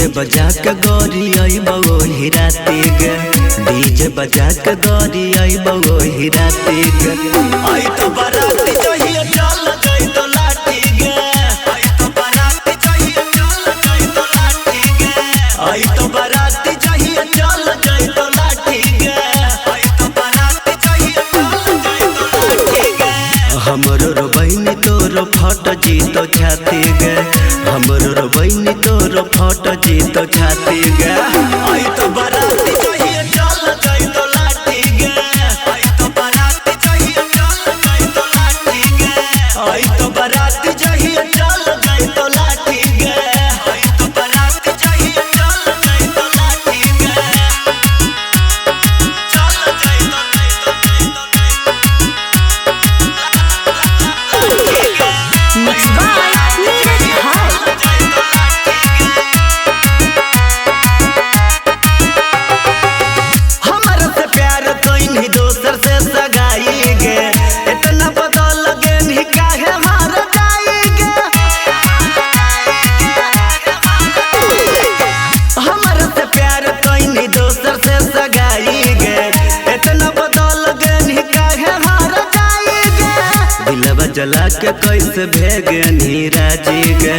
DJ बजा के गौरी आई बो हिराती गे, डीजे बजा के गौरी आई बो हिराती गे। आई तो बाराती चाहिए चल गई तो लाठी गे, आई तो बाराती चाहिए चल गई तो लाठी गे, आई तो बाराती चाहिए चल गई तो लाठी गे, आई तो बाराती चाहिए चल गई तो लाठी गे। हमरो रो बहिनी तोरो फट जी तो छाती गे, हमरो रो बहिनी तोरो फट जी तो छाती गे। आई तो बाराती चाहिए चल गई तो लाठी गे, आई तो बाराती चाहिए चल गई तो लाठी गे, आई तो बाराती चाहिए चल गई तो लाठी गे, आई तो बाराती चाहिए चल गई तो लाठी गे, चल गई तो Mixed by Neeraj Bhai। हमारा से प्यार कोई नहीं दोसर से सगाई गे, इतना बदल गे नहीं काहे मार जाई गे। हमारा से प्यार कोई नहीं दोसर से सगाई गे, इतना बदल गे नहीं काहे मार जाई गे। दिलवा जला के कैसे भेगे नीराजी गे,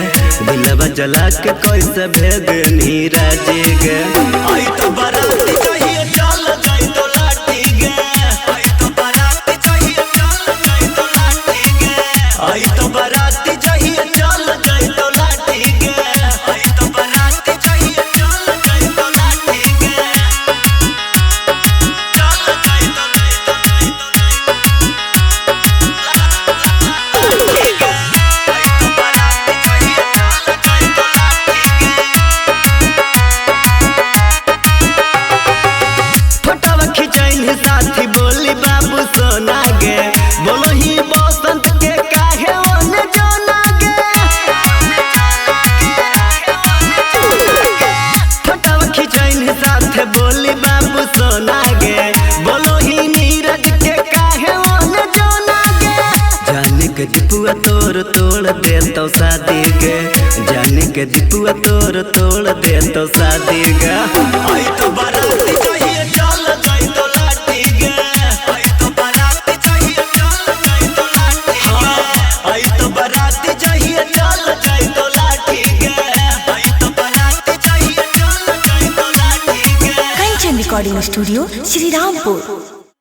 दिलवा जला के कैसे भेगे नीराजी गे। आई तो बाराती चाहिए चल गई तो लाठी गे, आई तो बाराती चाहिए चल गई तो लाठी गे, आई तो बाराती चाहिए चल गई तो लाठी गे, आई तो बाराती चाहिए चल गई तो लाठी गे, चल गई तो लाठी गे, आई तो बाराती चाहिए चल गई तो लाठी गे। फोटोवा खिंचाइन साथी बोली बाबू सोना गे, बोलो ही बसंत के काहे ओने जाना गे। फोटोवा खिंचाइन साथे बोली बाबू सोना गे, बोलो ही नीरज के काहे ओने जाना गे। जाने के दीपुआ तोड़ तोड़ दे तो शादी गे, जाने के दीपुआ तोड़ तोड़ दे तो शादी गे। आई तो बाराती चाहिए चल गई तो लाठी गे, आई तो बाराती चाहिए चल गई तो लाठी गे, आई तो बाराती चाहिए चल गई तो लाठी गे, आई तो बाराती चाहिए चल गई तो लाठी गे। Kanchan Recording Studio, Sri Rampur।